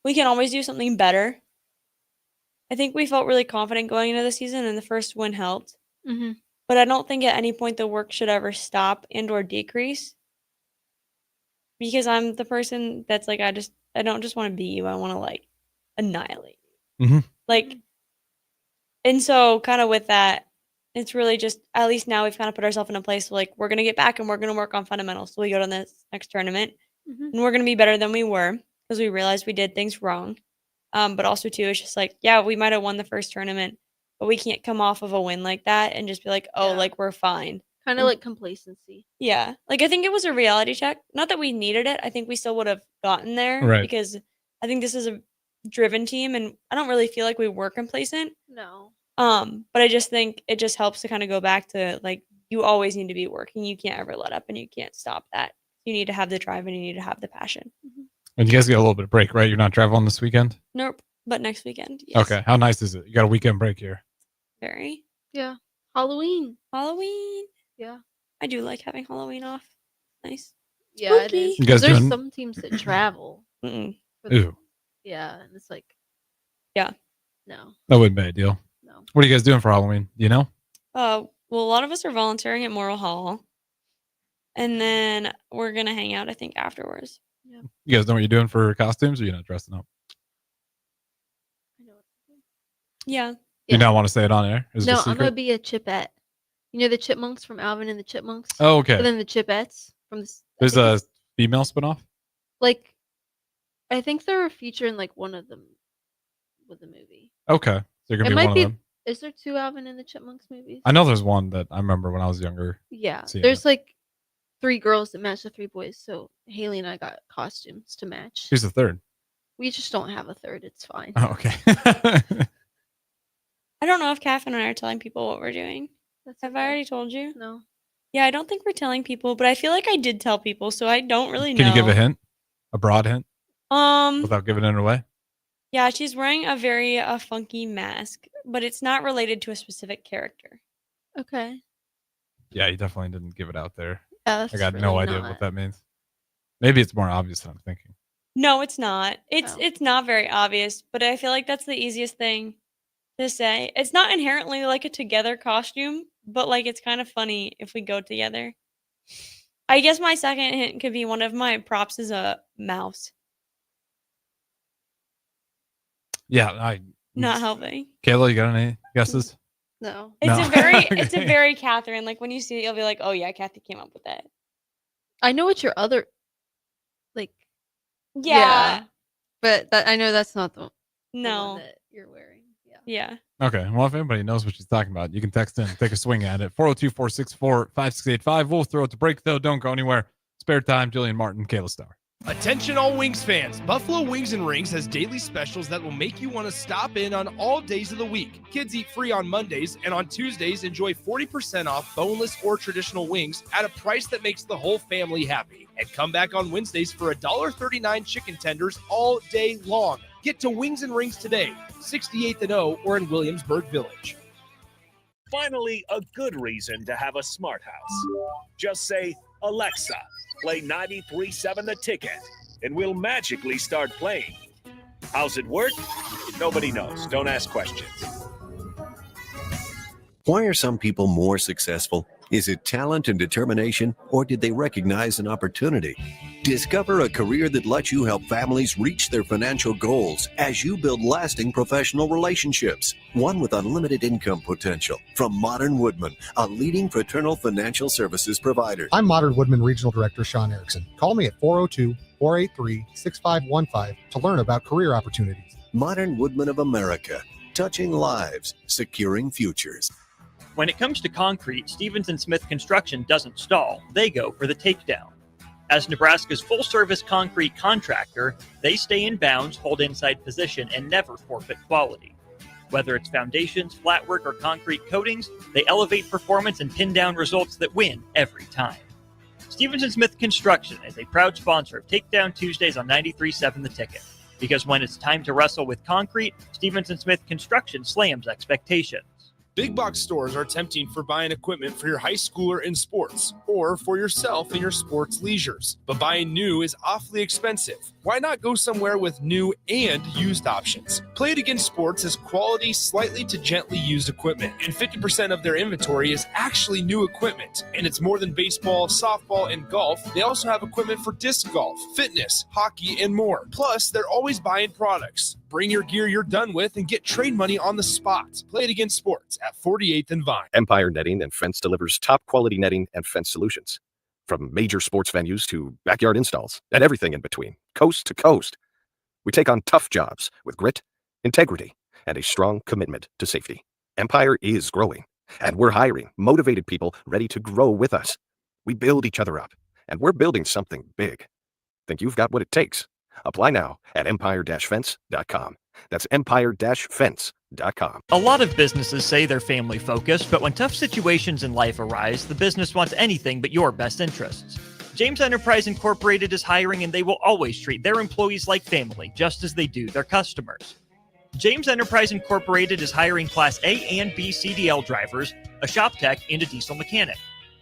we can always do something better. I think we felt really confident going into the season, and the first win helped. Mm-hmm. But I don't think at any point the work should ever stop and or decrease. Because I'm the person that's like I don't just want to beat you. I want to like annihilate you. Mm-hmm. Like, and so kind of with that, it's really just at least now we've kind of put ourselves in a place where, like, we're gonna get back and we're gonna work on fundamentals. So we go to this next tournament, and we're gonna be better than we were because we realized we did things wrong. But also too, it's just like, yeah, we might have won the first tournament, but we can't come off of a win like that and just be like, oh, like we're fine. Kind of like complacency. Yeah. Like I think it was a reality check. Not that we needed it. I think we still would have gotten there Right. because I think this is a driven team and I don't really feel like we were complacent. No. But I just think it just helps to kind of go back to like you always need to be working. You can't ever let up and you can't stop that. You need to have the drive and you need to have the passion. And you guys get a little bit of break, right? You're not traveling this weekend? Nope. But next weekend. Yes. Okay. How nice is it? You got a weekend break here. Very. Yeah. Halloween. Yeah. I do like having Halloween off. Nice. Yeah, it Spooky. is. You guys There's doing- some teams that travel. Mm-mm. Ooh. Yeah, and it's like, yeah. No. That wouldn't be ideal. No. What are you guys doing for Halloween? Do you know? Well, a lot of us are volunteering at Moral Hall. And then we're going to hang out, I think, afterwards. You guys know what you're doing for costumes, or you're not dressing up? Yeah. You not want to say it on air? Is it a No, I'm secret? gonna be a Chipette. You know the Chipmunks from Alvin and the Chipmunks? Oh, okay. But then the Chipettes from this. There's a female spinoff? Like, I think they're a feature in like one of them with the movie. Okay. So you're going It to be might one be. of them. Is there 2 Alvin and the Chipmunks movies? I know there's one that I remember when I was younger. Yeah, seeing there's it. like 3 girls that match the 3 boys. So Haley and I got costumes to match. Who's the third? We just don't have a third. It's fine. Oh, okay. I don't know if Catherine and I are telling people what we're doing. Have I already told you? No. Yeah, I don't think we're telling people, but I feel like I did tell people, so I don't really know. Can you give a hint? A broad hint? Um, Without giving it away? Yeah, she's wearing a very funky mask, but it's not related to a specific character. Okay. Yeah, you definitely didn't give it out there. Yeah, I that's got no really idea not. what that means. Maybe it's more obvious than I'm thinking. No, it's not. It's not very obvious, but I feel like that's the easiest thing to say. It's not inherently like a together costume, but like it's kind of funny if we go together. I guess my second hint could be one of my props is a mouse. Yeah, Not helping. Kayla, you got any guesses? No. It's No. a very it's a Okay. very Catherine. Like when you see it, you'll be like, oh yeah, Kathy came up with that. I know what your other, like. Yeah. But that I know that's not the No. one that you're wearing. Yeah. Yeah. Okay. Well, if anybody knows what she's talking about, you can text in, take a swing at it. 402-464-5685. We'll throw it to break, though. Don't go anywhere. Spare time, Jillian Martin, Kayla Starr. Attention all Wings fans. Buffalo Wings and Rings has daily specials that will make you want to stop in on all days of the week. Kids eat free on Mondays, and on Tuesdays, enjoy 40% off boneless or traditional wings at a price that makes the whole family happy. And come back on Wednesdays for $1.39 chicken tenders all day long. Get to Wings and Rings today, 68th and O, or in Williamsburg Village. Finally, a good reason to have a smart house. Just say, Alexa, play 93.7 The Ticket, and we'll magically start playing. How's it work? Nobody knows. Don't ask questions. Why are some people more successful? Is it talent and determination, or did they recognize an opportunity? Discover a career that lets you help families reach their financial goals as you build lasting professional relationships. One with unlimited income potential. From Modern Woodman, a leading fraternal financial services provider. I'm Modern Woodman Regional Director Sean Erickson. Call me at 402-483-6515 to learn about career opportunities. Modern Woodman of America. touching lives, securing futures. When it comes to concrete, Stevens & Smith Construction doesn't stall. They go for the takedown. As Nebraska's full-service concrete contractor, they stay in bounds, hold inside position, and never forfeit quality. Whether it's foundations, flatwork, or concrete coatings, they elevate performance and pin down results that win every time. Stevens & Smith Construction is a proud sponsor of Takedown Tuesdays on 93.7 The Ticket. Because when it's time to wrestle with concrete, Stevens & Smith Construction slams expectations. Big box stores are tempting for buying equipment for your high schooler in sports or for yourself in your sports leisures. But buying new is awfully expensive. Why not go somewhere with new and used options? Play It Again Sports has quality, slightly to gently used equipment, and 50% of their inventory is actually new equipment. And it's more than baseball, softball, and golf. They also have equipment for disc golf, fitness, hockey, and more. Plus, they're always buying products. Bring your gear you're done with and get trade money on the spot. Play It Again Sports at 48th and Vine. Empire Netting and Fence delivers top quality netting and fence solutions. From major sports venues to backyard installs and everything in between, coast to coast. We take on tough jobs with grit, integrity, and a strong commitment to safety. Empire is growing, and we're hiring motivated people ready to grow with us. We build each other up, and we're building something big. Think you've got what it takes? Apply now at empire-fence.com. That's empire-fence.com. A lot of businesses say they're family focused, but when tough situations in life arise, the business wants anything but your best interests. James Enterprise Incorporated is hiring, and they will always treat their employees like family, just as they do their customers. James Enterprise Incorporated is hiring Class A and B CDL drivers, a shop tech, and a diesel mechanic.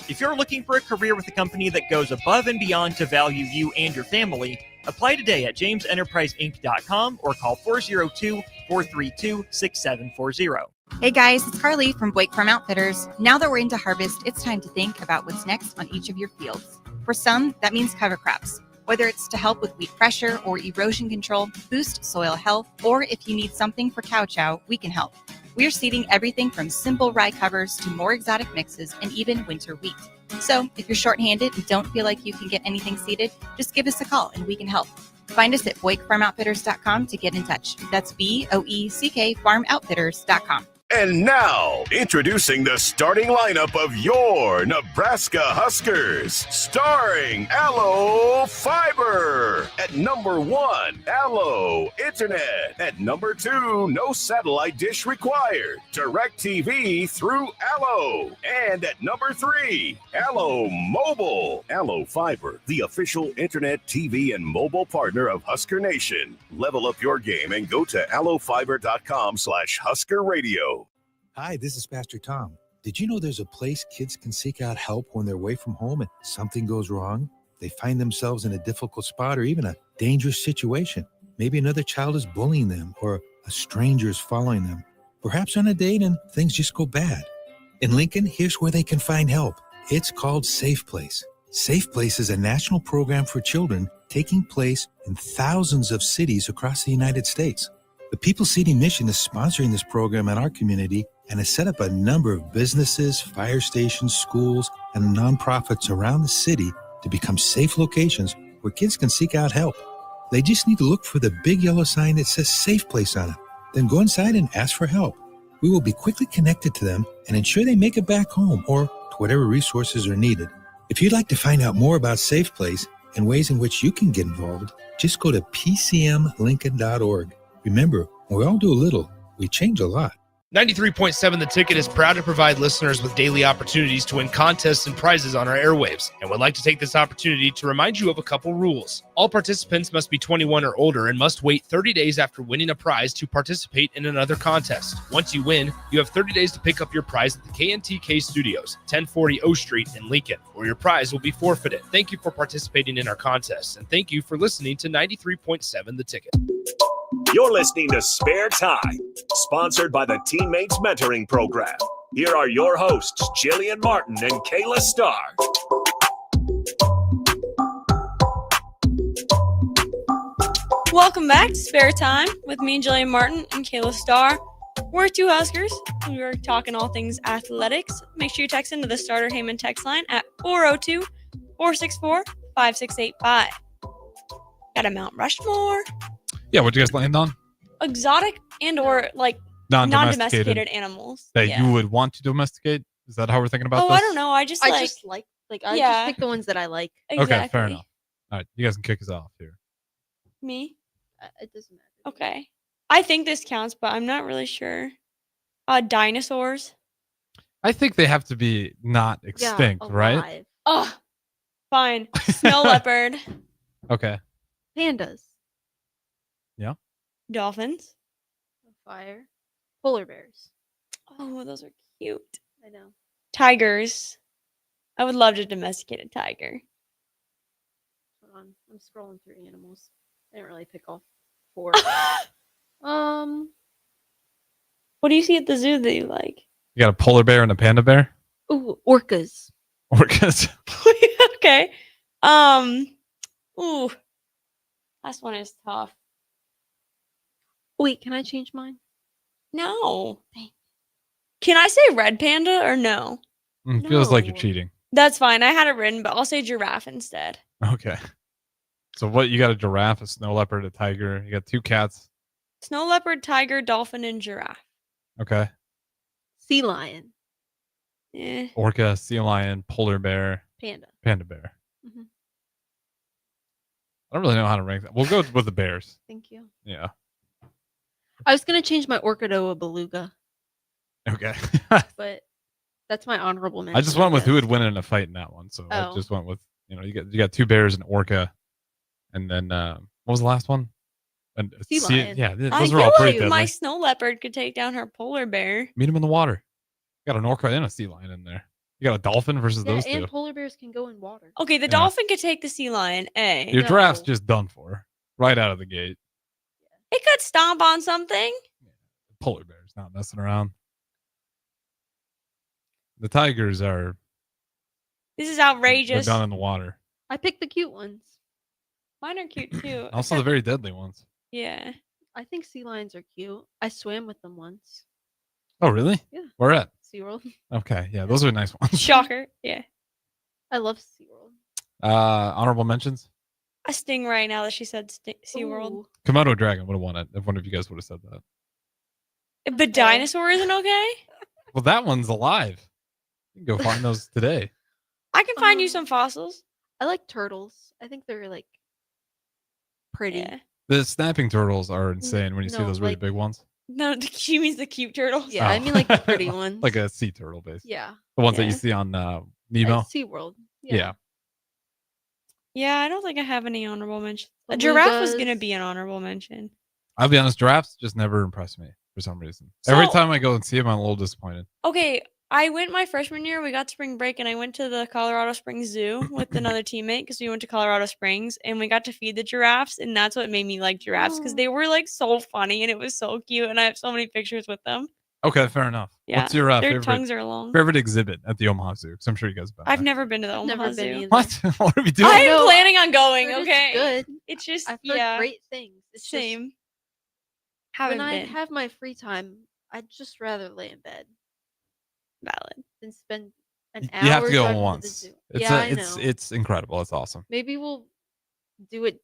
If you're looking for a career with a company that goes above and beyond to value you and your family, apply today at jamesenterpriseinc.com or call 402-432-6740. Hey guys, it's Carly from Blake Farm Outfitters. Now that we're into harvest, it's time to think about what's next on each of your fields. For some, that means cover crops. Whether it's to help with weed pressure or erosion control, boost soil health, or if you need something for cow chow, we can help. We're seeding everything from simple rye covers to more exotic mixes and even winter wheat. So if you're shorthanded and don't feel like you can get anything seeded, just give us a call and we can help. Find us at BoykeFarmOutfitters.com to get in touch. That's BOECK FarmOutfitters.com. And now, introducing the starting lineup of your Nebraska Huskers, starring Allo Fiber. At number 1, Allo Internet. At number 2, no satellite dish required. DirecTV through Allo. And at number 3, Allo Mobile. Allo Fiber, the official internet, TV, and mobile partner of Husker Nation. Level up your game and go to allofiber.com/Husker Radio. Hi, this is Pastor Tom. Did you know there's a place kids can seek out help when they're away from home and something goes wrong? They find themselves in a difficult spot or even a dangerous situation. Maybe another child is bullying them or a stranger is following them. Perhaps on a date and things just go bad. In Lincoln, here's where they can find help. It's called Safe Place. Safe Place is a national program for children taking place in thousands of cities across the United States. The People City Mission is sponsoring this program in our community and has set up a number of businesses, fire stations, schools, and nonprofits around the city to become safe locations where kids can seek out help. They just need to look for the big yellow sign that says Safe Place on it. Then go inside and ask for help. We will be quickly connected to them and ensure they make it back home or to whatever resources are needed. If you'd like to find out more about Safe Place and ways in which you can get involved, just go to pcmlincoln.org. Remember, when we all do a little, we change a lot. 93.7 The Ticket is proud to provide listeners with daily opportunities to win contests and prizes on our airwaves, and would like to take this opportunity to remind you of a couple rules. All participants must be 21 or older and must wait 30 days after winning a prize to participate in another contest. Once you win, you have 30 days to pick up your prize at the KNTK Studios, 1040 O Street in Lincoln, or your prize will be forfeited. Thank you for participating in our contests, and thank you for listening to 93.7 The Ticket. You're listening to Spare Time, sponsored by the Teammates Mentoring Program. Here are your hosts, Jillian Martin and Kayla Starr. Welcome back to Spare Time with me, Jillian Martin, and Kayla Starr. We're two Huskers. We're talking all things athletics. Make sure you text into the Starter Heyman text line at 402-464-5685. Got a Mount Rushmore. Yeah, what'd you guys land on? Exotic and or like non-domesticated animals that you would want to domesticate. Is that how we're thinking about this? I don't know. I just like I just pick the ones that I like. Exactly. Okay, fair enough. All right, you guys can kick us off here. Me? It doesn't matter. Okay. I think this counts, but I'm not really sure. Dinosaurs. I think they have to be not extinct, right? Oh, fine. Snow leopard. Okay. Pandas. Yeah. Dolphins. Fire. Polar bears. Oh, those are cute. I know. Tigers. I would love to domesticate a tiger. Hold on. I'm scrolling through animals. I didn't really pick all 4. What do you see at the zoo that you like? You got a polar bear and a panda bear? Ooh, orcas. Orcas. Okay. Ooh. Last one is tough. Wait, can I change mine? No. Can I say red panda or no? Feels like you're cheating. That's fine. I had it written, but I'll say giraffe instead. Okay. So what, you got a giraffe, a snow leopard, a tiger. You got 2 cats. Snow leopard, tiger, dolphin, and giraffe. Okay. Sea lion. Orca, sea lion, polar bear. Panda bear. Mhm. I don't really know how to rank that. We'll go with the bears. Thank you. Yeah. I was gonna change my orca to a beluga, Okay. but that's my honorable mention. I just went with who would win in a fight in that one. So I Oh. just went with, you got 2 bears and orca. And then what was the last one? And Sea lion. Yeah, I those are all feel pretty like deadly. my snow leopard could take down her polar bear. Meet them in the water. You got an orca and a sea lion in there. You got a dolphin versus Yeah, those and 2. polar bears can go in water. Okay, the dolphin could take the sea lion. Your giraffe's just done for right out of the gate. It could stomp on something. Polar bear's not messing around. The tigers are This is they're outrageous. done in the water. I picked the cute ones. Mine are cute too. Also the very deadly ones. Yeah. I think sea lions are cute. I swam with them once. Oh, really? Yeah. Where at? SeaWorld. Okay, yeah, those are nice ones. Shocker. Yeah. I love SeaWorld. Honorable mentions. A stingray now that she said SeaWorld. Komodo dragon would have won it if one of you guys would have said that. But dinosaur isn't okay? Well, that one's alive. You can go find those today. I can find you some fossils. I like turtles. I think they're like pretty. Yeah. The snapping turtles are insane when you see No, those really like- big ones. No, she means the cute turtles. Yeah, I Oh. mean like the pretty ones. Like a sea turtle, basically. Yeah. The ones that you Yeah. see on At Nemo. SeaWorld. Yeah. Yeah, I don't think I have any honorable mentions. A giraffe was gonna Belugas. be an honorable mention. I'll be honest, giraffes just never impress me for some reason. Every So- time I go and see them, I'm a little disappointed. Okay, I went my freshman year. We got spring break, and I went to the Colorado Springs Zoo with another teammate because we went to Colorado Springs, and we got to feed the giraffes, and that's what made me like giraffes because they were like so funny and it was so cute, and I have so many pictures with them. Okay, fair enough. Yeah, What's your their tongues are long. favorite exhibit at the Omaha Zoo? Because I'm sure you guys have been. I've never been to the Omaha never been Zoo. either. What? What are we doing? I'm No, planning on going. Heard it's Okay, good. It's just I've heard yeah, great things. It's just same. Haven't when I been. have my free time, I'd just rather lay in bed Valid. than spend an hour. You have to go driving the once. zoo. It's Yeah, I it's know. it's incredible. It's awesome. Maybe we'll do it.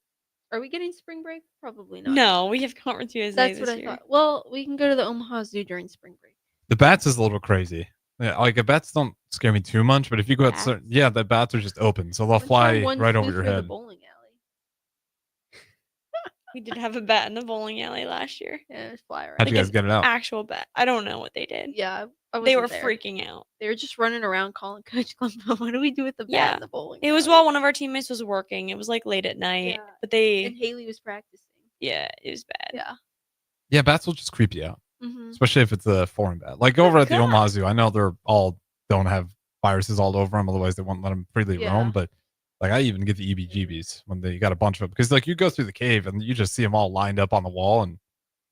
Are we getting spring break? Probably not. No, we have Conference USA That's this what I year. thought. Well, we can go to the Omaha Zoo during spring break. The bats is a little crazy. Yeah, like the bats don't scare me too much, but if you go out, yeah, the bats are just open, so they'll fly One right flew over your through the head. bowling alley. We did have a bat in the bowling alley last year. Yeah, just fly around. How'd you guys get it out? Actual bat. I don't know what they did. Yeah, I They wasn't were there. freaking out. They were just running around calling Coach Klumbo. What do we do with the bat Yeah, in the bowling? it was alley?" while one of our teammates was working. It was like late at night, Yeah. but they, And Haley was practicing. yeah, it was bad. Yeah. Yeah, bats will just creep you out, Mhm. especially if it's a foreign bat. Like over at the God. Omaha Zoo, I know they're all don't have viruses all over them, otherwise they won't let them freely Yeah. roam. But like I even get the EBGBs when they got a bunch of them because like you go through the cave and you just see them all lined up on the wall, and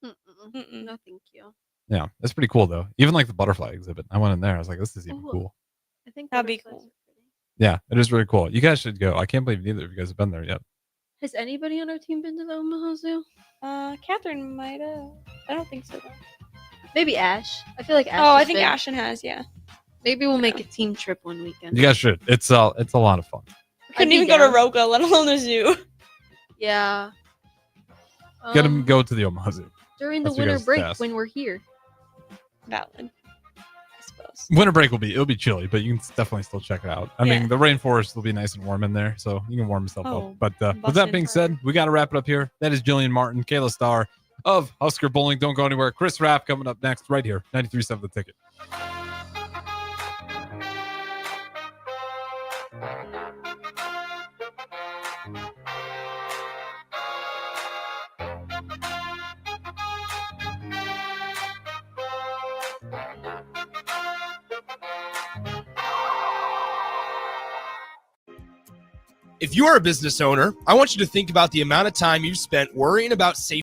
Mm-mm. No, thank you. yeah, it's pretty cool though. Even like the butterfly exhibit, I went in there. I was like, this is even Ooh. cool. I think That'd be butterflies cool. are pretty. Yeah, it is really cool. You guys should go. I can't believe neither of you guys have been there yet. Has anybody on our team been to the Omaha Zoo? Catherine might have. I don't think so. Though. Maybe Ash. I feel like Ash. Oh, I has think been. Ashton has. Yeah, Maybe we'll make a team trip one weekend. You guys should. It's a lot of fun. couldn't be even go to down. Roca, let alone the zoo. Yeah. Get them go to the Omaha Zoo. During the That's your winter guys' break task. when we're here. valid, I suppose. Winter break it'll be chilly, but you can definitely still check it out. I mean, the rainforest will be nice and warm in there, so you can warm yourself up. But with that being said, we got to wrap it up here. That is Jillian Martin, Kayla Starr of Husker Bowling. Don't go anywhere. Chris Rapp coming up next right here, 93.7 The Ticket. If you are a business owner, I want you to think about the amount of time you've spent worrying about safety